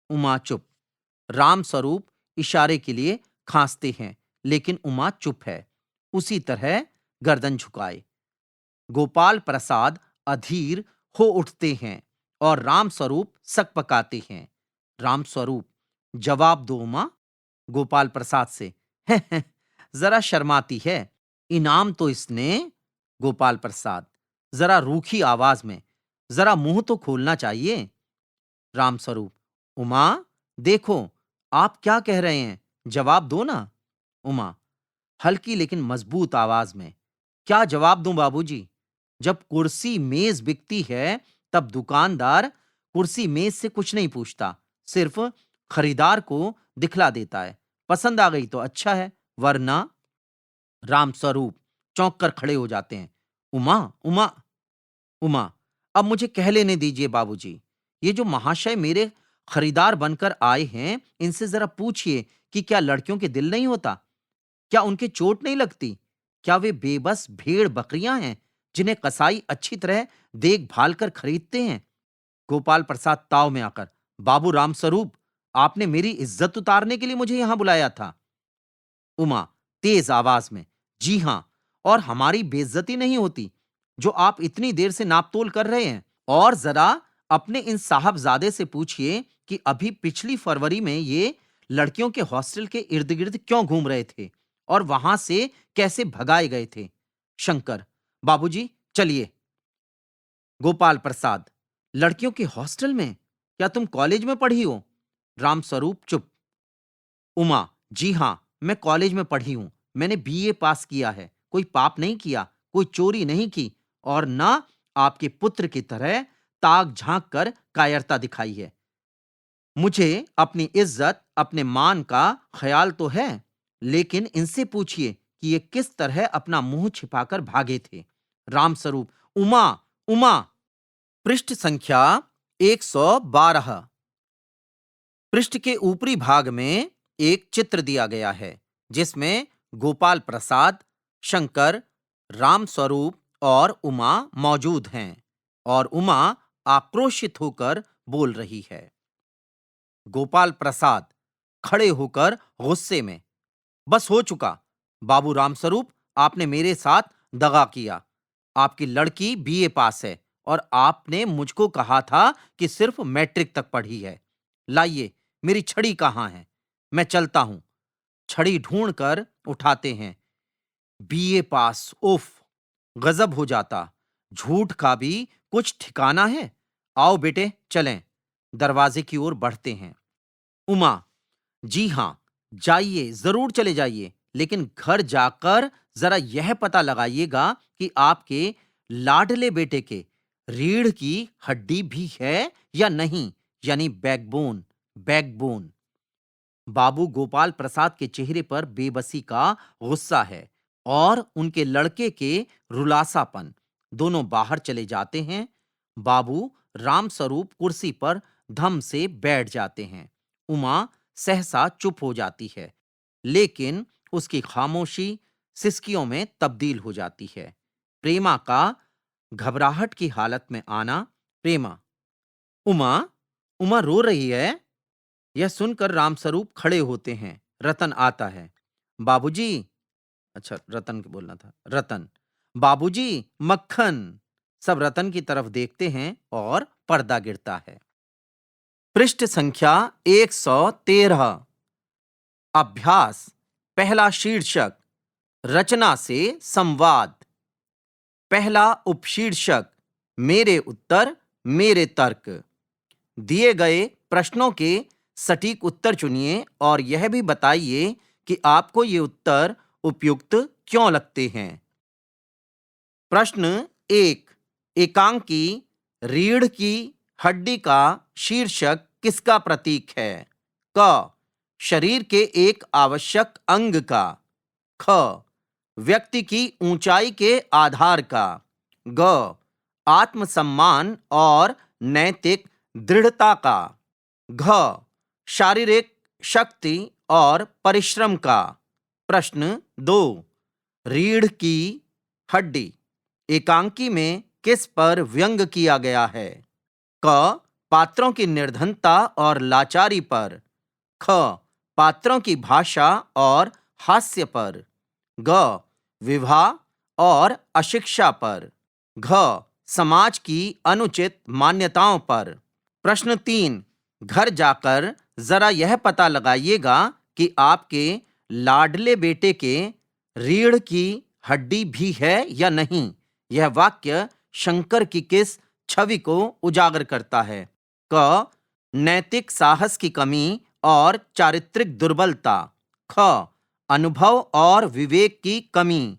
उमा चुप। रामस्वरूप इशारे के लिए खांसते हैं, लेकिन उमा चुप है, उसी तरह गर्दन झुकाए। गोपाल प्रसाद अधीर हो उठते हैं और रामस्वरूप सकपकाते हैं। रामस्वरूप, जवाब दो उमा। गोपाल प्रसाद से, जरा शर्माती है। इनाम तो इसने। गोपाल प्रसाद, जरा रूखी आवाज में, जरा मुंह तो खोलना चाहिए। रामस्वरूप, उमा, देखो, आप क्या कह रहे हैं, जवाब दो ना। उमा, हल्की लेकिन मजबूत आवाज में, क्या जवाब दूं बाबूजी? जब कुर्सी मेज बिकती है, तब दुकानदार कुर्सी मेज से कुछ नहीं पूछता, सिर्फ खरीदार को दिखला देता है। पसंद आ गई तो अच्छा है, वरना। रामस्वरूप चौंक कर खड़े हो जाते हैं। उमा, उमा, उमा, अब मुझे कह लेने दीजिए बाबूजी। ये जो महाशय मेरे खरीदार बनकर आए हैं, इनसे जरा पूछिए कि क्या लड़कियों के दिल नहीं होता? क्या उनके चोट नहीं लगती? क्या वे बेबस भेड़ बकरियां हैं जिन्हें कसाई अच्छी तरह देखभाल कर खरीदते हैं? गोपाल प्रसाद ताव में आकर, बाबू रामस्वरूप, आपने मेरी इज्जत उतारने के लिए मुझे यहां बुलाया था। उमा तेज आवाज में, जी हां, और हमारी बेइज्जती नहीं होती जो आप इतनी देर से नापतोल कर रहे हैं। और जरा अपने इन साहबजादे से पूछिए कि अभी पिछली फरवरी में ये लड़कियों के हॉस्टल के इर्द गिर्द क्यों घूम रहे थे और वहां से कैसे भगाए गए थे। शंकर, बाबूजी चलिए। गोपाल प्रसाद, लड़कियों के हॉस्टल में? क्या तुम कॉलेज में पढ़ी हो? रामस्वरूप चुप। उमा, जी हां, मैं कॉलेज में पढ़ी हूं। मैंने बीए पास किया है। कोई पाप नहीं किया, कोई चोरी नहीं की, और ना आपके पुत्र की तरह ताक झांक कर कायरता दिखाई है। मुझे अपनी इज्जत, अपने मान का ख्याल तो है, लेकिन इनसे पूछिए कि ये किस तरह अपना मुंह छिपाकर भागे थे। रामस्वरूप, उमा, उमा। पृष्ठ संख्या 112। पृष्ठ के ऊपरी भाग में एक चित्र दिया गया है, जिसमें गोपाल प्रसाद, शंकर, रामस्वरूप और उमा मौजूद हैं, और उमा आक्रोशित होकर बोल रही है। गोपाल प्रसाद खड़े होकर गुस्से में, बस हो चुका। बाबू रामस्वरूप, आपने मेरे साथ दगा किया। आपकी लड़की बीए पास है और आपने मुझको कहा था कि सिर्फ मैट्रिक तक पढ़ी है। लाइए, मेरी छड़ी कहाँ है? मैं चलता हूं। छड़ी ढूंढ कर उठाते हैं। बीए पास, उफ, गजब हो जाता। झूठ का भी कुछ ठिकाना है। आओ बेटे, चलें। दरवाजे की ओर बढ़ते हैं। उमा, जी हाँ, जाइए, जरूर चले जाइए, लेकिन घर जाकर जरा यह पता लगाइएगा कि आपके लाडले बेटे के रीढ़ की हड्डी भी है या नहीं, यानी बैकबोन। बैकबोन। बाबू गोपाल प्रसाद के चेहरे पर बेबसी का गुस्सा है और उनके लड़के के रुलासापन। दोनों बाहर चले जाते हैं। बाबू रामस्वरूप कुर्सी पर धम से बैठ जाते हैं। उमा सहसा चुप हो जाती है, लेकिन उसकी खामोशी सिसकियों में तब्दील हो जाती है। प्रेमा का घबराहट की हालत में आना। प्रेमा, उमा, उमा रो रही है। यह सुनकर रामस्वरूप खड़े होते हैं। रतन आता है। बाबूजी, अच्छा रतन के बोलना था, रतन, बाबूजी, मक्खन। सब रतन की तरफ देखते हैं और पर्दा गिरता है। पृष्ठ संख्या 113। अभ्यास। पहला शीर्षक, रचना से संवाद। पहला उपशीर्षक, मेरे उत्तर, मेरे तर्क। दिए गए प्रश्नों के सटीक उत्तर चुनिए और यह भी बताइए कि आपको ये उत्तर उपयुक्त क्यों लगते हैं। प्रश्न 1, एकांकी रीढ़ की हड्डी का शीर्षक किसका प्रतीक है? क, शरीर के एक आवश्यक अंग का। ख, व्यक्ति की ऊंचाई के आधार का। ग, आत्मसम्मान और नैतिक दृढ़ता का। घ, शारीरिक शक्ति और परिश्रम का। प्रश्न 2, रीढ़ की हड्डी एकांकी में किस पर व्यंग किया गया है? क, पात्रों की निर्धनता और लाचारी पर। ख, पात्रों की भाषा और हास्य पर। ग, विवाह और अशिक्षा पर। घ, समाज की अनुचित मान्यताओं पर। प्रश्न 3, घर जाकर जरा यह पता लगाइएगा कि आपके लाडले बेटे के रीढ़ की हड्डी भी है या नहीं। यह वाक्य शंकर की किस छवि को उजागर करता है? क, नैतिक साहस की कमी और चारित्रिक दुर्बलता। ख, अनुभव और विवेक की कमी।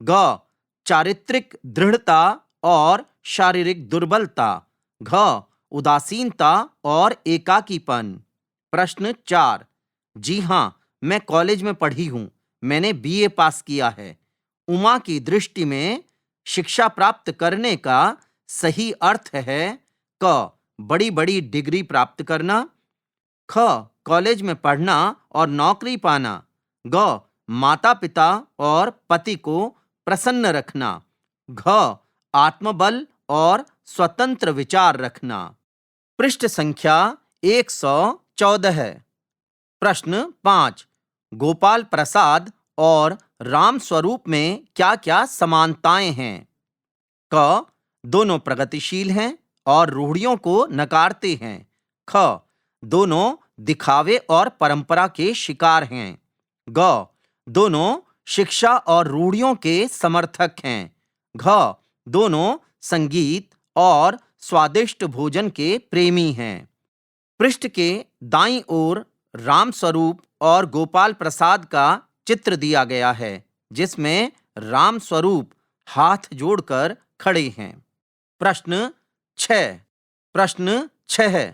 ग, चारित्रिक दृढ़ता और शारीरिक दुर्बलता। घ, उदासीनता और एकाकीपन। प्रश्न 4, जी हाँ, मैं कॉलेज में पढ़ी हूँ, मैंने बीए पास किया है। उमा की दृष्टि में शिक्षा प्राप्त करने का सही अर्थ है? क, बड़ी बड़ी डिग्री प्राप्त करना। ख, कॉलेज में पढ़ना और नौकरी पाना। ग, माता पिता और पति को प्रसन्न रखना। घ, आत्मबल और स्वतंत्र विचार रखना। पृष्ठ संख्या 114। प्रश्न 5, गोपाल प्रसाद और रामस्वरूप में क्या क्या समानताएं हैं? क, दोनों प्रगतिशील हैं और रूढ़ियों को नकारते हैं। ख, दोनों दिखावे और परंपरा के शिकार हैं। ग, दोनों शिक्षा और रूढ़ियों के समर्थक हैं। घ, दोनों संगीत और स्वादिष्ट भोजन के प्रेमी हैं। पृष्ठ के दाईं ओर रामस्वरूप और गोपाल प्रसाद का चित्र दिया गया है, जिसमें रामस्वरूप हाथ जोड़कर खड़े हैं। प्रश्न 6,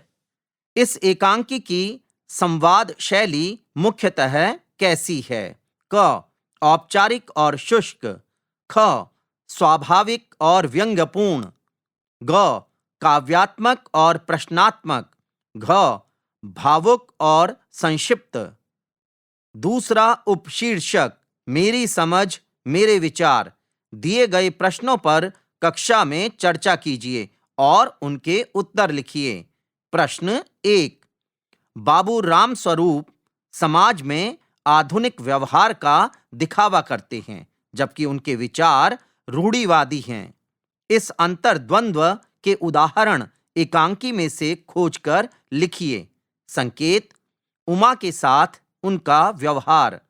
इस एकांकी की संवाद शैली मुख्यतः कैसी है? क, औपचारिक और शुष्क। ख, स्वाभाविक और व्यंग्यपूर्ण। ग, काव्यात्मक और प्रश्नात्मक। घ, भावुक और संक्षिप्त। दूसरा उपशीर्षक, मेरी समझ, मेरे विचार। दिए गए प्रश्नों पर कक्षा में चर्चा कीजिए और उनके उत्तर लिखिए। प्रश्न 1, बाबू रामस्वरूप समाज में आधुनिक व्यवहार का दिखावा करते हैं, जबकि उनके विचार रूढ़िवादी हैं। इस अंतर्द्वंद्व के उदाहरण एकांकी में से खोजकर लिखिए। संकेत, उमा के साथ उनका व्यवहार,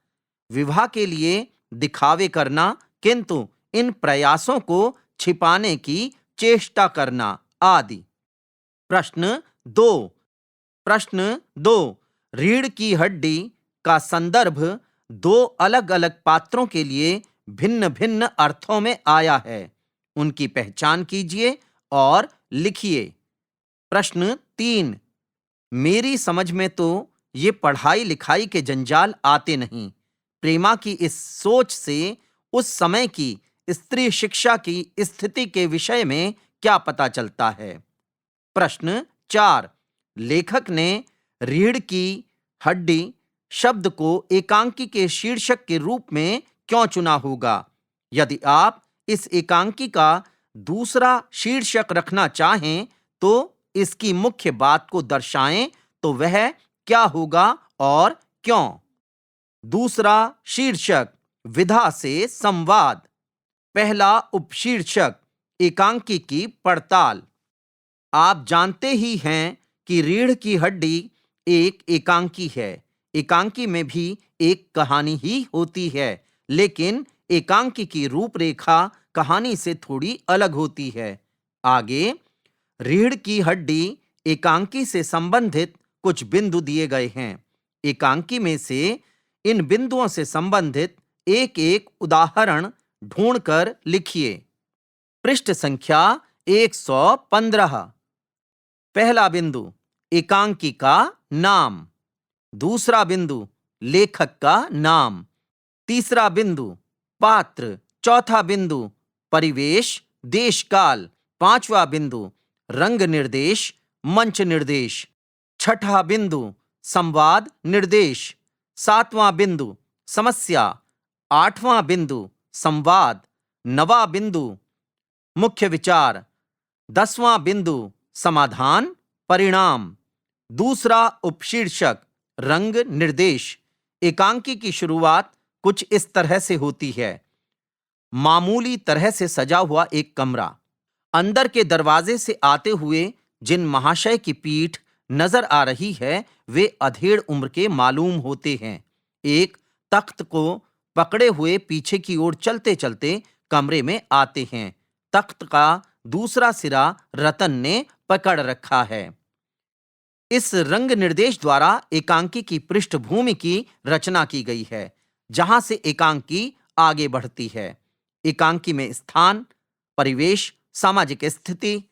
विवाह के लिए दिखावे करना किंतु इन प्रयासों को छिपाने की चेष्टा करना आदि। प्रश्न 2, रीढ़ की हड्डी का संदर्भ दो अलग-अलग पात्रों के लिए भिन्न-भिन्न अर्थों में आया है। उनकी पहचान कीजिए और लिखिए। प्रश्न 3। मेरी समझ में तो ये पढ़ाई लिखाई के जंजाल आते नहीं। प्रेमा की इस सोच से उस समय की स्त्री शिक्षा की स्थिति के विषय में क्या पता चलता है? प्रश्न 4। लेखक ने रीढ़ की हड्डी शब्द को एकांकी के शीर्षक के रूप में क्यों चुना होगा? यदि आप इस एकांकी का दूसरा शीर्षक रखना चाहें तो इसकी मुख्य बात को दर्शाएं तो वह क्या होगा और क्यों? दूसरा शीर्षक विधा से संवाद। पहला उपशीर्षक एकांकी की पड़ताल। आप जानते ही हैं कि रीढ़ की हड्डी एक एकांकी है। एकांकी में भी एक कहानी ही होती है, लेकिन एकांकी की रूपरेखा कहानी से थोड़ी अलग होती है। आगे रीढ़ की हड्डी एकांकी से संबंधित कुछ बिंदु दिए गए हैं। एकांकी में से इन बिंदुओं से संबंधित एक एक उदाहरण ढूंढकर लिखिए। पृष्ठ संख्या 115। पहला बिंदु एकांकी का नाम। दूसरा बिंदु लेखक का नाम। तीसरा बिंदु पात्र। चौथा बिंदु परिवेश देशकाल। पांचवा बिंदु रंग निर्देश मंच निर्देश। छठा बिंदु संवाद निर्देश। सातवां बिंदु समस्या। आठवां बिंदु संवाद। नवा बिंदु मुख्य विचार। 10वां बिंदु समाधान परिणाम। दूसरा उपशीर्षक रंग निर्देश। एकांकी की शुरुआत कुछ इस तरह से होती है। मामूली तरह से सजा हुआ एक कमरा। अंदर के दरवाजे से आते हुए जिन महाशय की पीठ नजर आ रही है वे अधेड़ उम्र के मालूम होते हैं। एक तख्त को पकड़े हुए पीछे की ओर चलते चलते कमरे में आते हैं। तख्त का दूसरा सिरा रतन ने पकड़ रखा है। इस रंग निर्देश द्वारा एकांकी की पृष्ठभूमि की रचना की गई है, जहां से एकांकी आगे बढ़ती है। एकांकी में स्थान, परिवेश, सामाजिक स्थिति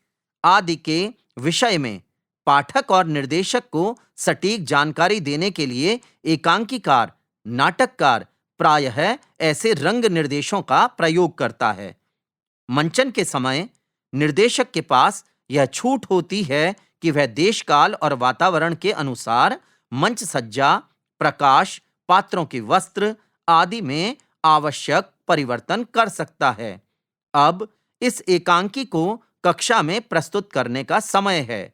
आदि के विषय में पाठक और निर्देशक को सटीक जानकारी देने के लिए एकांकीकार, नाटककार प्रायः ऐसे रंग निर्देशों का प्रयोग करता है। मंचन के समय निर्देशक के पास यह छूट होती है कि वह देशकाल और वातावरण के अनुसार मंच सज्जा, प्रकाश, पात्रों के वस्त्र आदि में आवश्यक परिवर्तन कर सकता है। अब इस एकांकी को कक्षा में प्रस्तुत करने का समय है।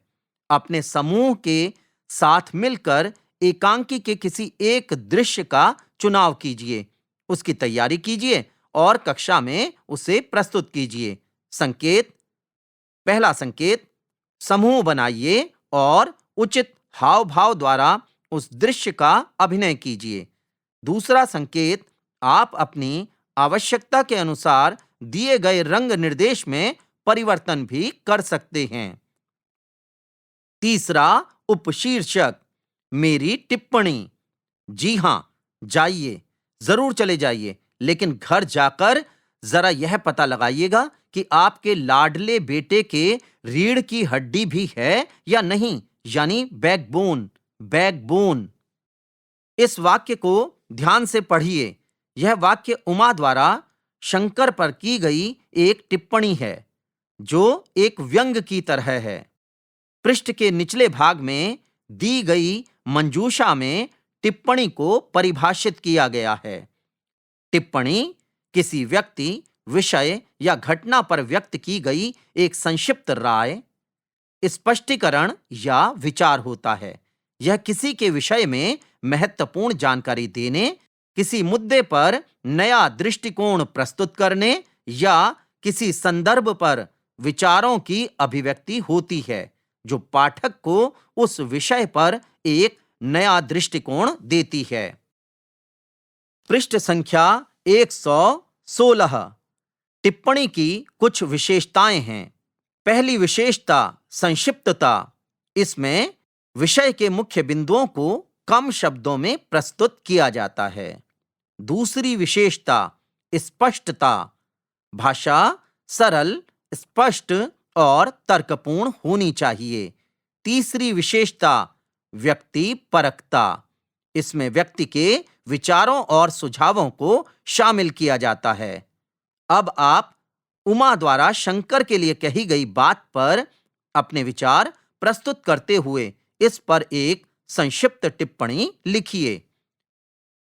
अपने समूह के साथ मिलकर एकांकी के किसी एक दृश्य का चुनाव कीजिए, उसकी तैयारी कीजिए और कक्षा में उसे प्रस्तुत कीजिए। संकेत। पहला संकेत, समूह बनाइए और उचित हाव भाव द्वारा उस दृश्य का अभिनय कीजिए। दूसरा संकेत, आप अपनी आवश्यकता के अनुसार दिए गए रंग निर्देश में परिवर्तन भी कर सकते हैं। तीसरा उपशीर्षक मेरी टिप्पणी। जी हां, जाइए, जरूर चले जाइए, लेकिन घर जाकर जरा यह पता लगाइएगा कि आपके लाडले बेटे के रीढ़ की हड्डी भी है या नहीं, यानी बैकबोन। बैकबोन। इस वाक्य को ध्यान से पढ़िए। यह वाक्य उमा द्वारा शंकर पर की गई एक टिप्पणी है, जो एक व्यंग की तरह है। पृष्ठ के निचले भाग में दी गई मंजूषा में टिप्पणी को परिभाषित किया गया है। टिप्पणी किसी व्यक्ति, विषय या घटना पर व्यक्त की गई एक संक्षिप्त राय, स्पष्टीकरण या विचार होता है। यह किसी के विषय में महत्वपूर्ण जानकारी देने, किसी मुद्दे पर नया दृष्टिकोण प्रस्तुत करने या किसी संदर्भ पर विचारों की अभिव्यक्ति होती है, जो पाठक को उस विषय पर एक नया दृष्टिकोण देती है। पृष्ठ संख्या 116। टिप्पणी की कुछ विशेषताएं हैं। पहली विशेषता संक्षिप्तता। इसमें विषय के मुख्य बिंदुओं को कम शब्दों में प्रस्तुत किया जाता है। दूसरी विशेषता स्पष्टता। भाषा सरल, स्पष्ट और तर्कपूर्ण होनी चाहिए। तीसरी विशेषता व्यक्ति परकता। इसमें व्यक्ति के विचारों और सुझावों को शामिल किया जाता है। अब आप उमा द्वारा शंकर के लिए कही गई बात पर अपने विचार प्रस्तुत करते हुए इस पर एक संक्षिप्त टिप्पणी लिखिए।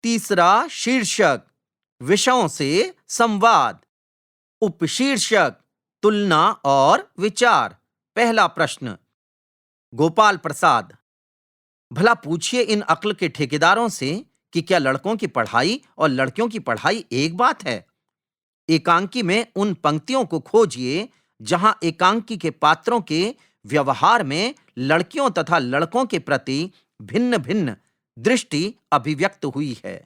तीसरा शीर्षक विषयों से संवाद। उपशीर्षक तुलना और विचार। पहला प्रश्न, गोपाल प्रसाद, भला पूछिए इन अक्ल के ठेकेदारों से कि क्या लड़कों की पढ़ाई और लड़कियों की पढ़ाई एक बात है? एकांकी में उन पंक्तियों को खोजिए जहां एकांकी के पात्रों के व्यवहार में लड़कियों तथा लड़कों के प्रति भिन्न भिन्न दृष्टि अभिव्यक्त हुई है।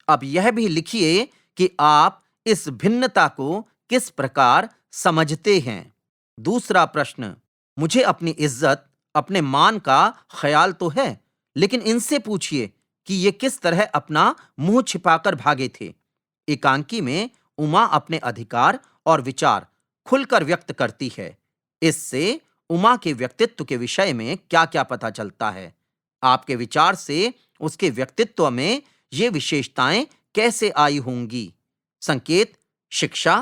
अब यह भी लिखिए कि आप इस भिन्नता को किस प्रकार समझते हैं। दूसरा प्रश्न, मुझे इज्जत इज्जत अपने मान का ख्याल तो है, लेकिन इनसे पूछिए कि ये किस तरह अपना मुंह छिपाकर भागे थे। एकांकी में उमा अपने अधिकार और विचार खुलकर व्यक्त करती है। इससे उमा के व्यक्तित्व के विषय में क्या क्या पता चलता है? आपके विचार से उसके व्यक्तित्व में ये विशेषताएं कैसे आई होंगी? संकेत, शिक्षा,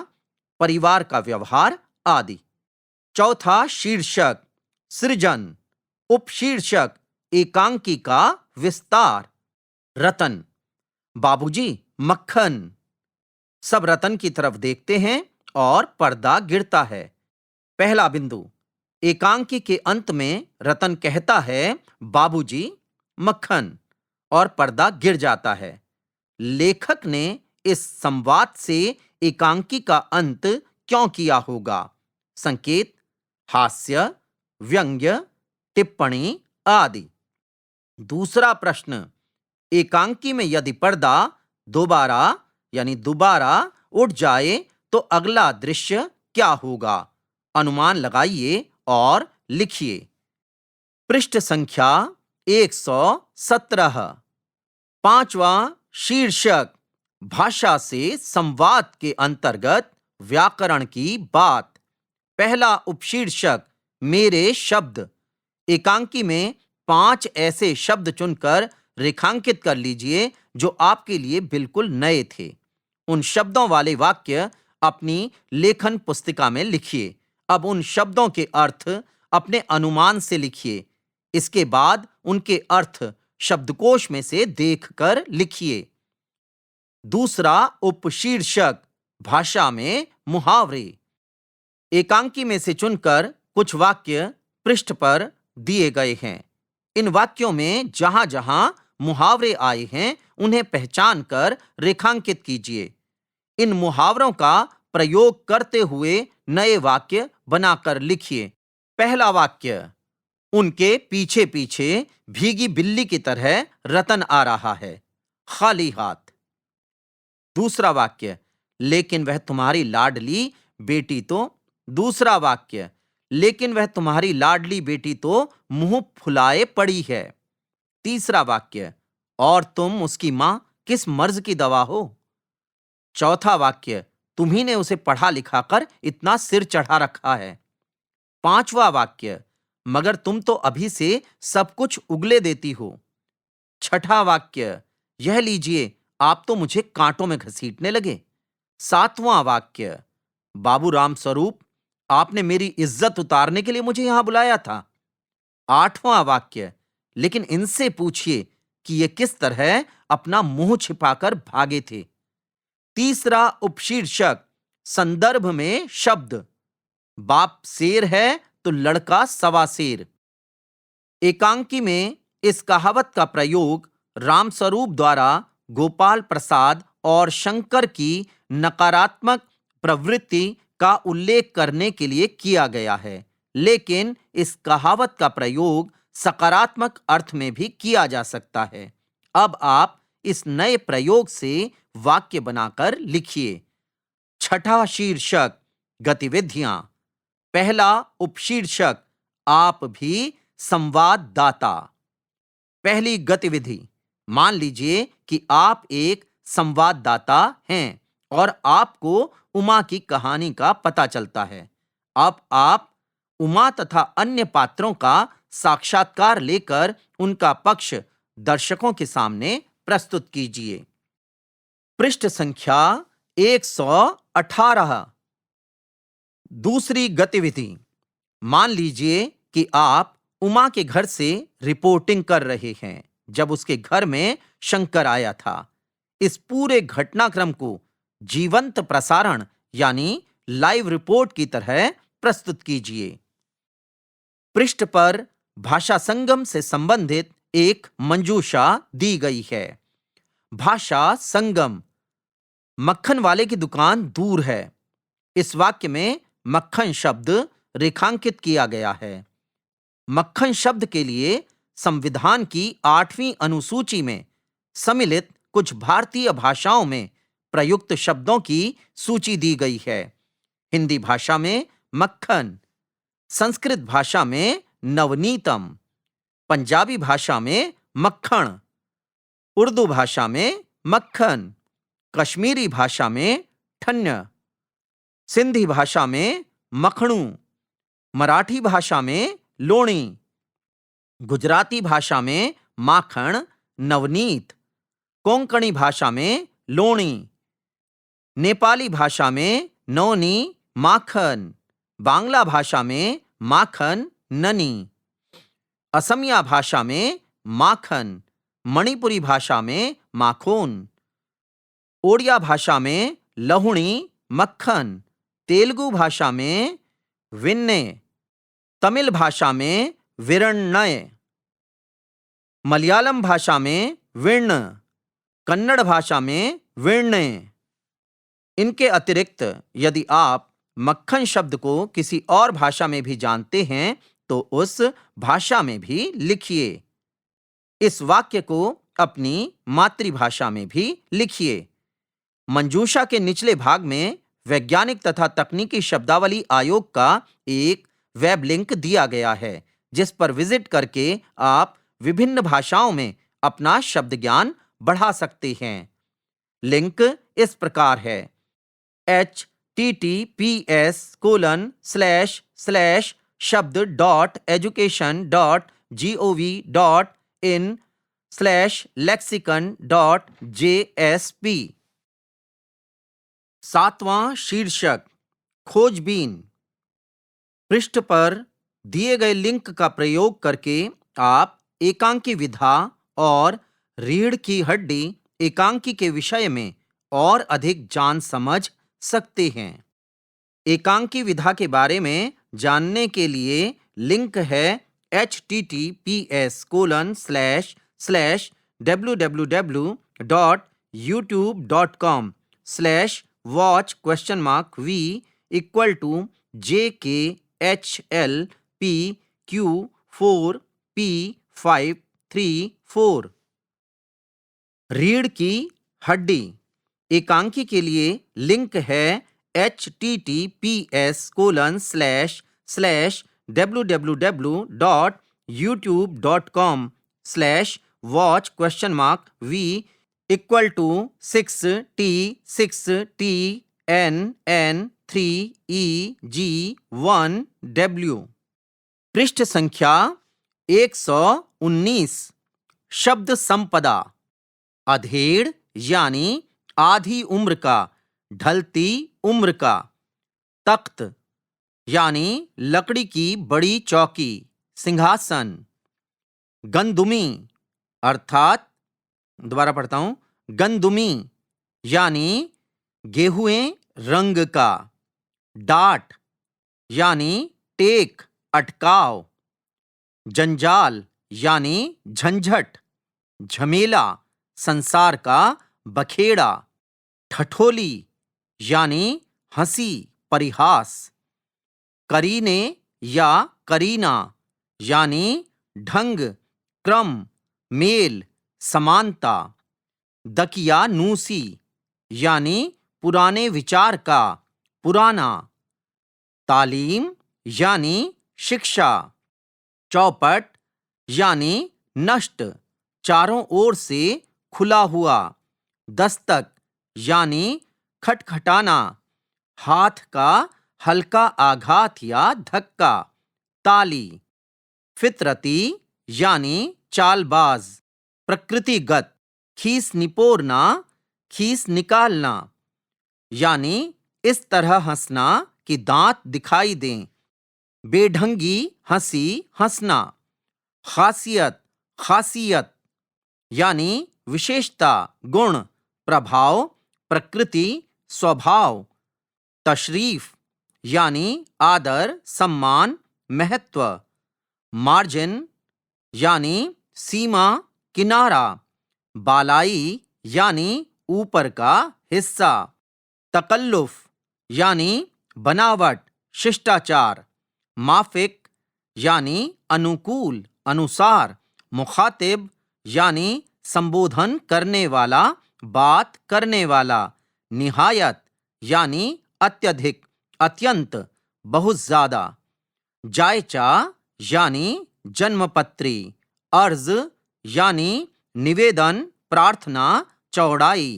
परिवार का व्यवहार आदि। चौथा शीर्षक सृजन। उपशीर्षक एकांकी का विस्तार। रतन, बाबूजी मक्खन। सब रतन की तरफ देखते हैं और पर्दा गिरता है। पहला बिंदु, एकांकी के अंत में रतन कहता है बाबूजी मक्खन और पर्दा गिर जाता है। लेखक ने इस संवाद से एकांकी का अंत क्यों किया होगा? संकेत, हास्य, व्यंग्य, टिप्पणी आदि। दूसरा प्रश्न, एकांकी में यदि पर्दा दोबारा उठ जाए तो अगला दृश्य क्या होगा? अनुमान लगाइए और लिखिए। पृष्ठ संख्या 117। पांचवा शीर्षक भाषा से संवाद के अंतर्गत व्याकरण की बात। पहला उपशीर्षक मेरे शब्द। एकांकी में 5 ऐसे शब्द चुनकर रेखांकित कर लीजिए जो आपके लिए बिल्कुल नए थे। उन शब्दों वाले वाक्य अपनी लेखन पुस्तिका में लिखिए। अब उन शब्दों के अर्थ अपने अनुमान से लिखिए। इसके बाद उनके अर्थ शब्दकोश में से देखकर लिखिए। दूसरा उपशीर्षक भाषा में मुहावरे। एकांकी में से चुनकर कुछ वाक्य पृष्ठ पर दिए गए हैं। इन वाक्यों में जहां जहां मुहावरे आए हैं उन्हें पहचान कर रेखांकित कीजिए। इन मुहावरों का प्रयोग करते हुए नए वाक्य बनाकर लिखिए। पहला वाक्य, उनके पीछे पीछे भीगी बिल्ली की तरह रतन आ रहा है, खाली हाथ। दूसरा वाक्य, लेकिन वह तुम्हारी लाडली बेटी तो। दूसरा वाक्य, लेकिन वह तुम्हारी लाडली बेटी तो मुंह फुलाए पड़ी है। तीसरा वाक्य, और तुम उसकी मां किस मर्ज की दवा हो। चौथा वाक्य, तुम्ही ने उसे पढ़ा लिखा कर इतना सिर चढ़ा रखा है। पांचवा वाक्य, मगर तुम तो अभी से सब कुछ उगले देती हो। छठा वाक्य, यह लीजिए आप तो मुझे कांटों में घसीटने लगे। सातवां वाक्य, बाबू राम स्वरूप, आपने मेरी इज्जत उतारने के लिए मुझे यहां बुलाया था। आठवां वाक्य, लेकिन इनसे पूछिए कि ये किस तरह अपना मुंह छिपाकर भागे थे। तीसरा उपशीर्षक संदर्भ में शब्द। बाप शेर है तो लड़का सवा शेर। एकांकी में इस कहावत का प्रयोग रामस्वरूप द्वारा गोपाल प्रसाद और शंकर की नकारात्मक प्रवृत्ति का उल्लेख करने के लिए किया गया है, लेकिन इस कहावत का प्रयोग सकारात्मक अर्थ में भी किया जा सकता है। अब आप इस नए प्रयोग से वाक्य बनाकर लिखिए। छठा शीर्षक गतिविधियां। पहला उपशीर्षक आप भी संवाददाता। पहली गतिविधि, मान लीजिए कि आप एक संवाददाता हैं और आपको उमा की कहानी का पता चलता है। अब आप उमा तथा अन्य पात्रों का साक्षात्कार लेकर उनका पक्ष दर्शकों के सामने प्रस्तुत कीजिए। पृष्ठ संख्या 118। दूसरी गतिविधि, मान लीजिए कि आप उमा के घर से रिपोर्टिंग कर रहे हैं जब उसके घर में शंकर आया था। इस पूरे घटनाक्रम को जीवंत प्रसारण यानी लाइव रिपोर्ट की तरह प्रस्तुत कीजिए। पृष्ठ पर भाषा संगम से संबंधित एक मंजूषा दी गई है। भाषा संगम, मक्खन वाले की दुकान दूर है। इस वाक्य में मक्खन शब्द रेखांकित किया गया है। मक्खन शब्द के लिए संविधान की 8वीं अनुसूची में सम्मिलित कुछ भारतीय भाषाओं में प्रयुक्त शब्दों की सूची दी गई है। हिंदी भाषा में मक्खन, संस्कृत भाषा में नवनीतम, पंजाबी भाषा में मक्खन, उर्दू भाषा में मक्खन, कश्मीरी भाषा में ठन्य, सिंधी भाषा में मखणू, मराठी भाषा में लोणी, गुजराती भाषा में माखण, नवनीत, कोंकणी भाषा में लोणी, नेपाली भाषा में नौनी, माखन, बांग्ला भाषा में माखन, ननी, असमिया भाषा में माखन, मणिपुरी भाषा में माखोन, ओडिया भाषा में लहुणी, मक्खन, तेलुगु भाषा में विन्ने, तमिल भाषा में विरण्णय, मलयालम भाषा में विर्ण, कन्नड़ भाषा में विण्णे। इनके अतिरिक्त यदि आप मक्खन शब्द को किसी और भाषा में भी जानते हैं तो उस भाषा में भी लिखिए। इस वाक्य को अपनी मातृभाषा में भी लिखिए। मंजूषा के निचले भाग में वैज्ञानिक तथा तकनीकी शब्दावली आयोग का एक वेब लिंक दिया गया है जिस पर विजिट करके आप विभिन्न भाषाओं में अपना शब्द ज्ञान बढ़ा सकते हैं। लिंक इस प्रकार है https://shabd.education.in/lexicon.jsp। सातवां शीर्षक, खोजबीन। पृष्ठ पर दिए गए लिंक का प्रयोग करके आप एकांकी विधा और रीढ़ की हड्डी एकांकी के विषय में और अधिक जान समझ सकते हैं। एकांकी विधा के बारे में जानने के लिए लिंक है https://www.youtube.com/watch?v=jkhl_p_q4p534। रीढ़ की हड्डी एकांकी के लिए लिंक है https://www.youtube.com/watch?v=6t6t_nn3eg1w। पृष्ठ संख्या 119। शब्द संपदा, अधेड़ यानी आधी उम्र का, ढलती उम्र का, तख्त यानी लकड़ी की बड़ी चौकी, सिंहासन, गंदुमी अर्थात, दोबारा पढ़ता हूं, गंदुमी यानी गेहुए रंग का, डाट यानी टेक, अटकाव, जंजाल यानी झंझट, झमेला, संसार का बखेड़ा, ठठोली यानी हंसी, परिहास, करीने या करीना यानी ढंग, क्रम, मेल, समानता, दकियानूसी यानी पुराने विचार का, पुराना, तालीम यानी शिक्षा, चौपट यानी नष्ट, चारों ओर से खुला हुआ, दस्तक यानी खटखटाना, हाथ का हल्का आघात या धक्का, ताली। फितरती यानी चालबाज, प्रकृतिगत, खीस निपोरना, खीस निकालना, यानी इस तरह हंसना कि दांत दिखाई दें। बेढंगी हंसी, हंसना। खासियत, खासियत यानी विशेषता, गुण, प्रभाव, प्रकृति, स्वभाव। तशरीफ यानी आदर, सम्मान, महत्व। मार्जिन यानी सीमा, किनारा। बालाई यानी ऊपर का हिस्सा। तकल्लुफ यानी बनावट, शिष्टाचार। माफिक यानी अनुकूल, अनुसार। मुखातिब यानी संबोधन करने वाला, बात करने वाला। निहायत यानी अत्यधिक, अत्यंत, बहुत ज्यादा। जायचा यानी जन्मपत्री। अर्ज यानी निवेदन, प्रार्थना, चौड़ाई।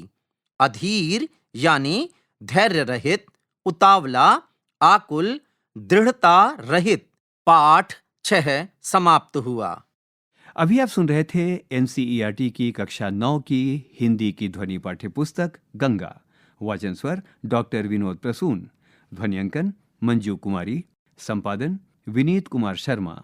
अधीर यानी धैर्य रहित, उतावला, आकुल, दृढ़ता रहित। पाठ 6 समाप्त हुआ। अभी आप सुन रहे थे एनसीईआरटी की कक्षा 9 की हिंदी की ध्वनि पाठ्य पुस्तक गंगा। वाचन स्वर डॉक्टर विनोद प्रसून। ध्वनियांकन मंजू कुमारी। संपादन विनीत कुमार शर्मा।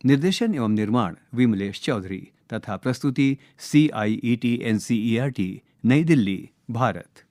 निर्देशन एवं निर्माण विमलेश चौधरी तथा प्रस्तुति CIET NCERT नई दिल्ली, भारत।